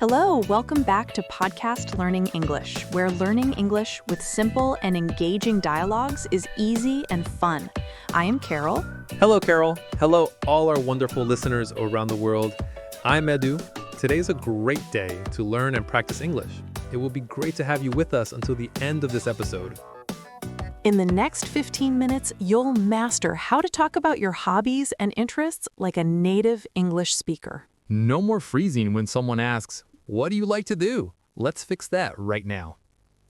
Hello, welcome back to Podcast Learning English, where learning English with simple and engaging dialogues is easy and fun. I am Carol. Hello, Carol. Hello, all our wonderful listeners around the world. I'm Edu. Today's a great day to learn and practice English. It will be great to have you with us until the end of this episode. In the next 15 minutes, you'll master how to talk about your hobbies and interests like a native English speaker. No more freezing when someone asks, "What do you like to do?" Let's fix that right now.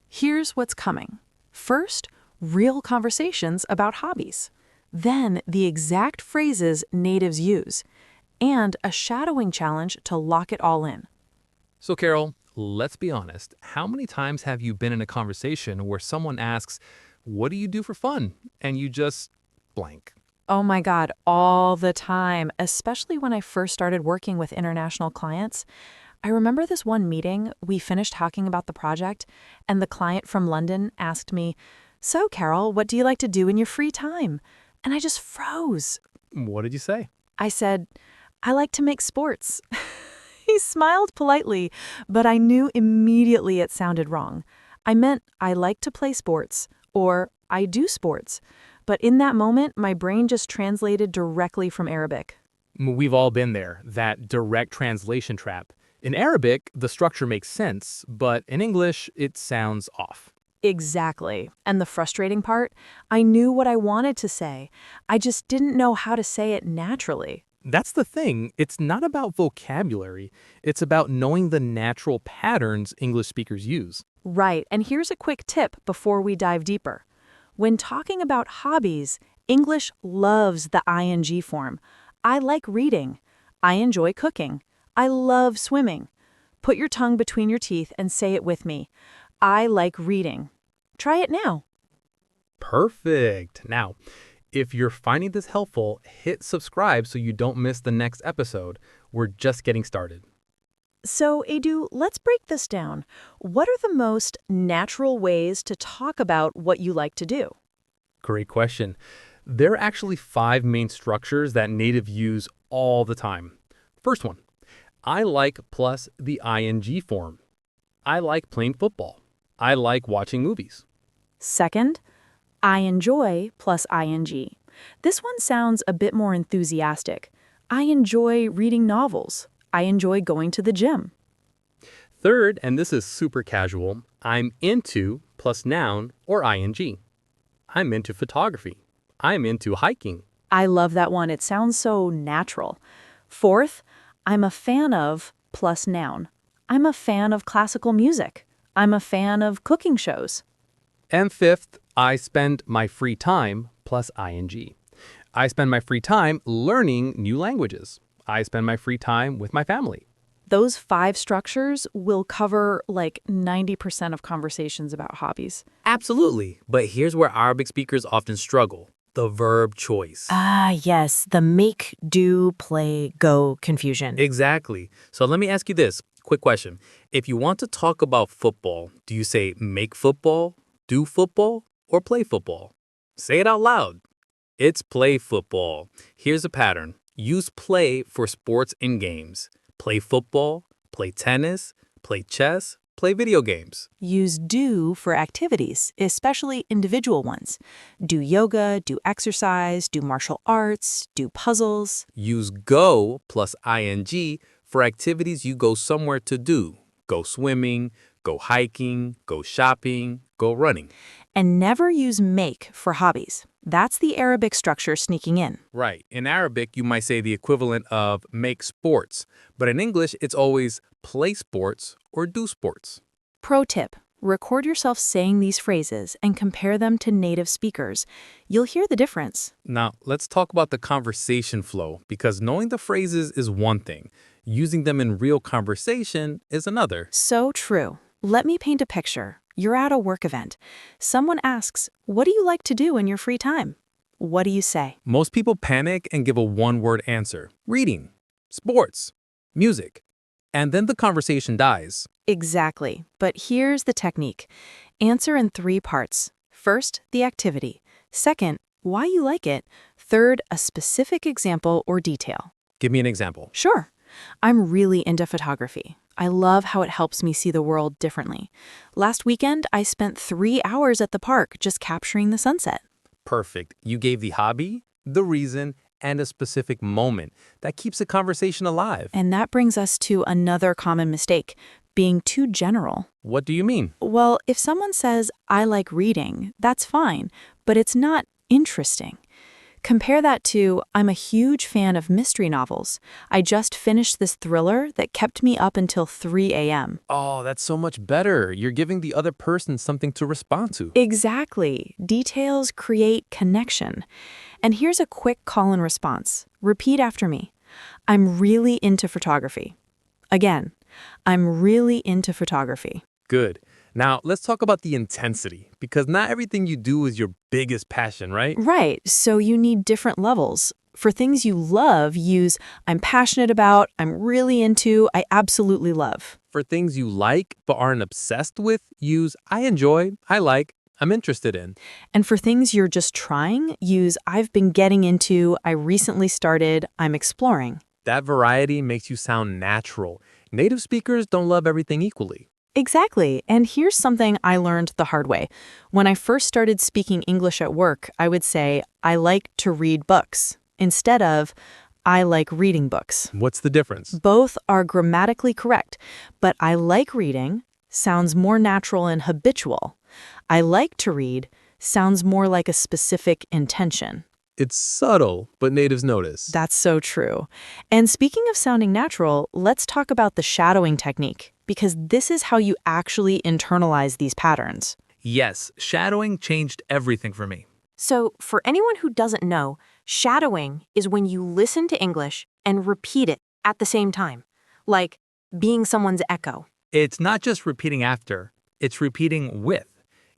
Here's what's coming. First, real conversations about hobbies. Then, the exact phrases natives use. And a shadowing challenge to lock it all in. So, Carol, let's be honest. How many times have you been in a conversation where someone asks, "What do you do for fun?" and you just blank? Oh my God, all the time, especially when I first started working with international clients. I remember this one meeting, we finished talking about the project, and the client from London asked me, "So, Carol, what do you like to do in your free time?" And I just froze. What did you say? I said, "I like to make sports." He smiled politely, but I knew immediately it sounded wrong. I meant I like to play sports, or I do sports. But in that moment, my brain just translated directly from Arabic. We've all been there, that direct translation trap. In Arabic, the structure makes sense, but in English, it sounds off. Exactly. And the frustrating part, I knew what I wanted to say. I just didn't know how to say it naturally. That's the thing. It's not about vocabulary. It's about knowing the natural patterns English speakers use. Right. And here's a quick tip before we dive deeper. When talking about hobbies, English loves the ing form. I like reading. I enjoy cooking. I love swimming. Put your tongue between your teeth and say it with me. I like reading. Try it now. Perfect. Now, if you're finding this helpful, hit subscribe so you don't miss the next episode. We're just getting started. So, Edu, let's break this down. What are the most natural ways to talk about what you like to do? Great question. There are actually 5 main structures that natives use all the time. First one, I like plus the ing form. I like playing football. I like watching movies. Second, I enjoy plus ing. This one sounds a bit more enthusiastic. I enjoy reading novels. I enjoy going to the gym. Third, and this is super casual, I'm into plus noun or ing. I'm into photography. I'm into hiking. I love that one. It sounds so natural. Fourth, I'm a fan of plus noun. I'm a fan of classical music. I'm a fan of cooking shows. And fifth, I spend my free time plus ing. I spend my free time learning new languages. I spend my free time with my family. Those 5 structures will cover like 90% of conversations about hobbies. Absolutely. But here's where Arabic speakers often struggle. The verb choice. Yes, the make, do, play, go confusion. Exactly. So let me ask you this. Quick question. If you want to talk about football, do you say make football, do football, or play football? Say it out loud. It's play football. Here's a pattern. Use play for sports and games. Play football, play tennis, play chess, play video games. Use do for activities, especially individual ones. Do yoga, do exercise, do martial arts, do puzzles. Use go plus ing for activities you go somewhere to do. Go swimming, go hiking, go shopping, go running. And never use make for hobbies. That's the Arabic structure sneaking in. Right. In Arabic, you might say the equivalent of make sports. But in English, it's always play sports or do sports. Pro tip, record yourself saying these phrases and compare them to native speakers. You'll hear the difference. Now, let's talk about the conversation flow, because knowing the phrases is one thing. Using them in real conversation is another. So true. Let me paint a picture. You're at a work event. Someone asks, "What do you like to do in your free time?" What do you say? Most people panic and give a one-word answer. Reading, sports, music. And then the conversation dies. Exactly. But here's the technique. Answer in 3 parts. First, the activity. Second, why you like it. Third, a specific example or detail. Give me an example. Sure. I'm really into photography. I love how it helps me see the world differently. Last weekend, I spent 3 hours at the park just capturing the sunset. Perfect. You gave the hobby, the reason, and a specific moment. That keeps the conversation alive. And that brings us to another common mistake, being too general. What do you mean? Well, if someone says, I like reading, that's fine, but it's not interesting. Compare that to, I'm a huge fan of mystery novels. I just finished this thriller that kept me up until 3 a.m. Oh, that's so much better. You're giving the other person something to respond to. Exactly. Details create connection. And here's a quick call and response. Repeat after me. I'm really into photography. Again, I'm really into photography. Good. Now, let's talk about the intensity, because not everything you do is your biggest passion, right? Right, so you need different levels. For things you love, use I'm passionate about, I'm really into, I absolutely love. For things you like but aren't obsessed with, use I enjoy, I like, I'm interested in. And for things you're just trying, use I've been getting into, I recently started, I'm exploring. That variety makes you sound natural. Native speakers don't love everything equally. Exactly. And here's something I learned the hard way. When I first started speaking English at work, I would say, I like to read books, instead of, I like reading books. What's the difference? Both are grammatically correct, but I like reading sounds more natural and habitual. I like to read sounds more like a specific intention. It's subtle, but natives notice. That's so true. And speaking of sounding natural, let's talk about the shadowing technique, because this is how you actually internalize these patterns. Yes, shadowing changed everything for me. So, for anyone who doesn't know, shadowing is when you listen to English and repeat it at the same time, like being someone's echo. It's not just repeating after, it's repeating with.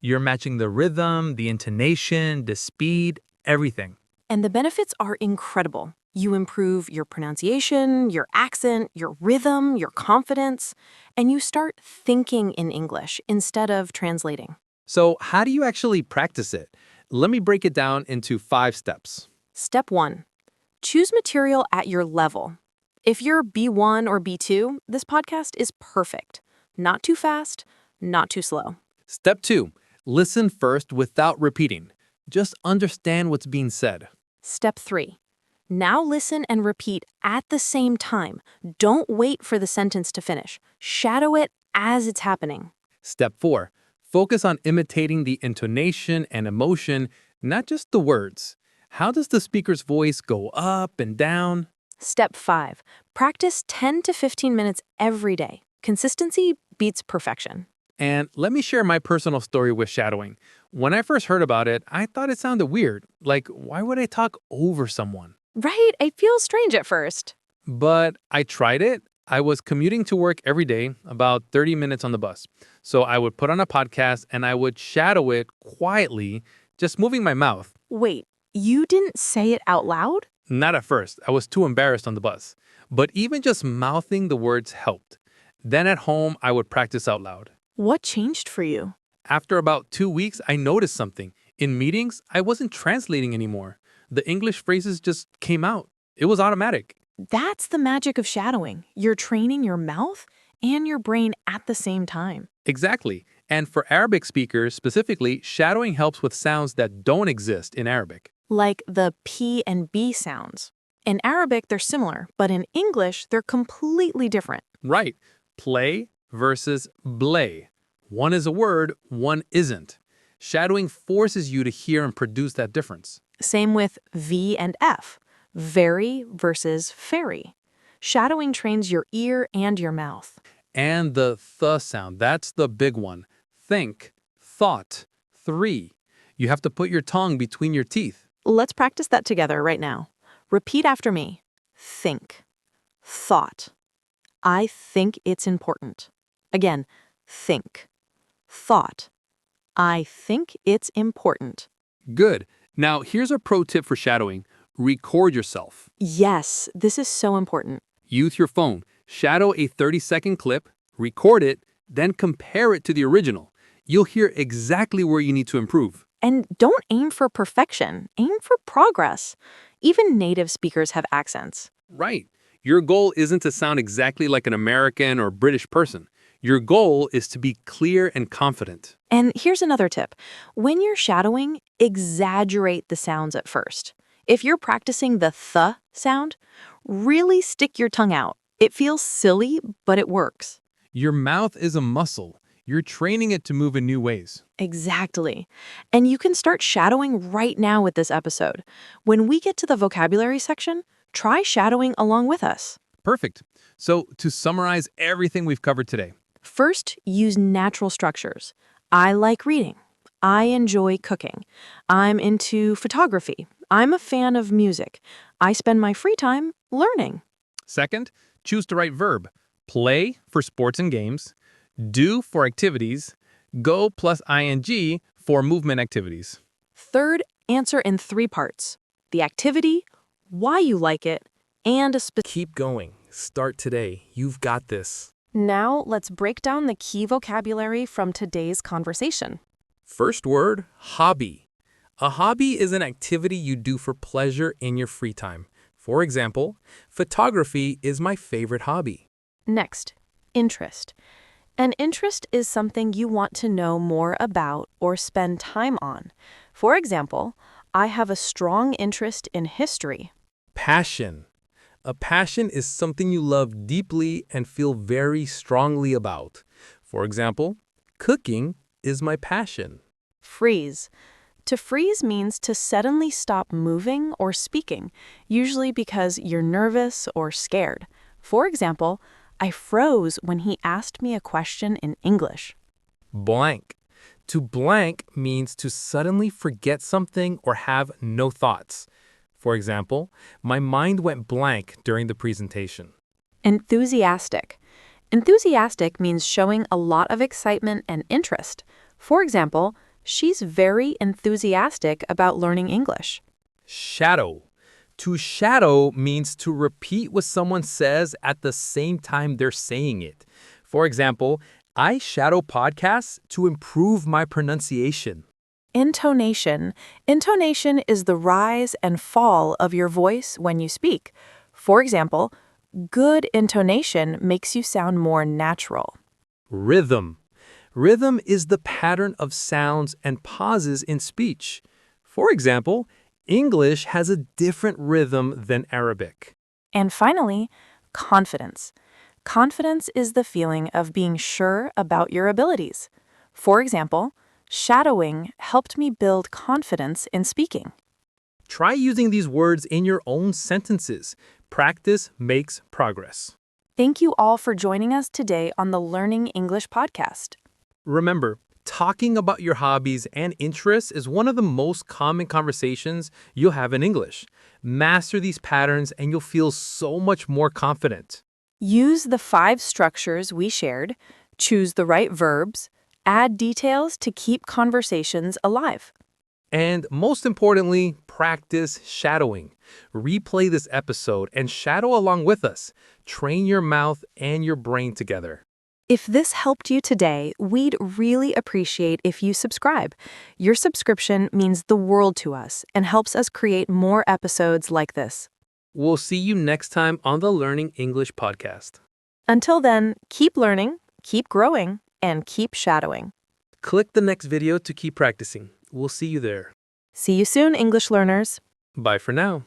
You're matching the rhythm, the intonation, the speed, everything. And the benefits are incredible. You improve your pronunciation, your accent, your rhythm, your confidence, and you start thinking in English instead of translating. So how do you actually practice it? Let me break it down into 5 steps. Step 1. Choose material at your level. If you're B1 or B2, this podcast is perfect. Not too fast, not too slow. Step 2. Listen first without repeating. Just understand what's being said. Step 3. Now listen and repeat at the same time. Don't wait for the sentence to finish. Shadow it as it's happening. Step 4. Focus on imitating the intonation and emotion, not just the words. How does the speaker's voice go up and down? Step 5. Practice 10 to 15 minutes every day. Consistency beats perfection. And let me share my personal story with shadowing. When I first heard about it, I thought it sounded weird. Like, why would I talk over someone? Right, it feels strange at first. But I tried it. I was commuting to work every day, about 30 minutes on the bus. So I would put on a podcast and I would shadow it quietly, just moving my mouth. Wait, you didn't say it out loud? Not at first. I was too embarrassed on the bus. But even just mouthing the words helped. Then at home, I would practice out loud. What changed for you? After about 2 weeks, I noticed something. In meetings, I wasn't translating anymore. The English phrases just came out. It was automatic. That's the magic of shadowing. You're training your mouth and your brain at the same time. Exactly. And for Arabic speakers specifically, shadowing helps with sounds that don't exist in Arabic. Like the P and B sounds. In Arabic, they're similar, but in English, they're completely different. Right. Play versus blay. One is a word, one isn't. Shadowing forces you to hear and produce that difference. Same with V and F. Very versus fairy. Shadowing trains your ear and your mouth. And the th sound, that's the big one. Think, thought, 3. You have to put your tongue between your teeth. Let's practice that together right now. Repeat after me. Think. Thought. I think it's important. Again, think. Thought. I think it's important. Good. Now, here's a pro tip for shadowing. Record yourself. Yes, this is so important. Use your phone. Shadow a 30-second clip, record it, then compare it to the original. You'll hear exactly where you need to improve. And don't aim for perfection. Aim for progress. Even native speakers have accents. Right. Your goal isn't to sound exactly like an American or British person. Your goal is to be clear and confident. And here's another tip. When you're shadowing, exaggerate the sounds at first. If you're practicing the th sound, really stick your tongue out. It feels silly, but it works. Your mouth is a muscle. You're training it to move in new ways. Exactly. And you can start shadowing right now with this episode. When we get to the vocabulary section, try shadowing along with us. Perfect. So, to summarize everything we've covered today, First, use natural structures. I like reading. I enjoy cooking. I'm into photography. I'm a fan of music. I spend my free time learning. second, choose the right verb. Play for sports and games, do for activities, go plus ing for movement activities. Third, answer in 3 parts. The activity, why you like it, and a specific. Keep going. Start today. You've got this. Now, let's break down the key vocabulary from today's conversation. First word, hobby. A hobby is an activity you do for pleasure in your free time. For example, photography is my favorite hobby. Next, interest. An interest is something you want to know more about or spend time on. For example, I have a strong interest in history. Passion. A passion is something you love deeply and feel very strongly about. For example, cooking is my passion. Freeze. To freeze means to suddenly stop moving or speaking, usually because you're nervous or scared. For example, I froze when he asked me a question in English. Blank. To blank means to suddenly forget something or have no thoughts. For example, my mind went blank during the presentation. Enthusiastic. Enthusiastic means showing a lot of excitement and interest. For example, she's very enthusiastic about learning English. Shadow. To shadow means to repeat what someone says at the same time they're saying it. For example, I shadow podcasts to improve my pronunciation. Intonation. Intonation is the rise and fall of your voice when you speak. For example, good intonation makes you sound more natural. Rhythm. Rhythm is the pattern of sounds and pauses in speech. For example, English has a different rhythm than Arabic. And finally, confidence. Confidence is the feeling of being sure about your abilities. For example, shadowing helped me build confidence in speaking. Try using these words in your own sentences. Practice makes progress. Thank you all for joining us today on the Learning English podcast. Remember, talking about your hobbies and interests is one of the most common conversations you'll have in English. Master these patterns and you'll feel so much more confident. Use the 5 structures we shared, choose the right verbs, add details to keep conversations alive. And most importantly, practice shadowing. Replay this episode and shadow along with us. Train your mouth and your brain together. If this helped you today, we'd really appreciate if you subscribe. Your subscription means the world to us and helps us create more episodes like this. We'll see you next time on the Learning English podcast. Until then, keep learning, keep growing, and keep shadowing. Click the next video to keep practicing. We'll see you there. See you soon, English learners. Bye for now.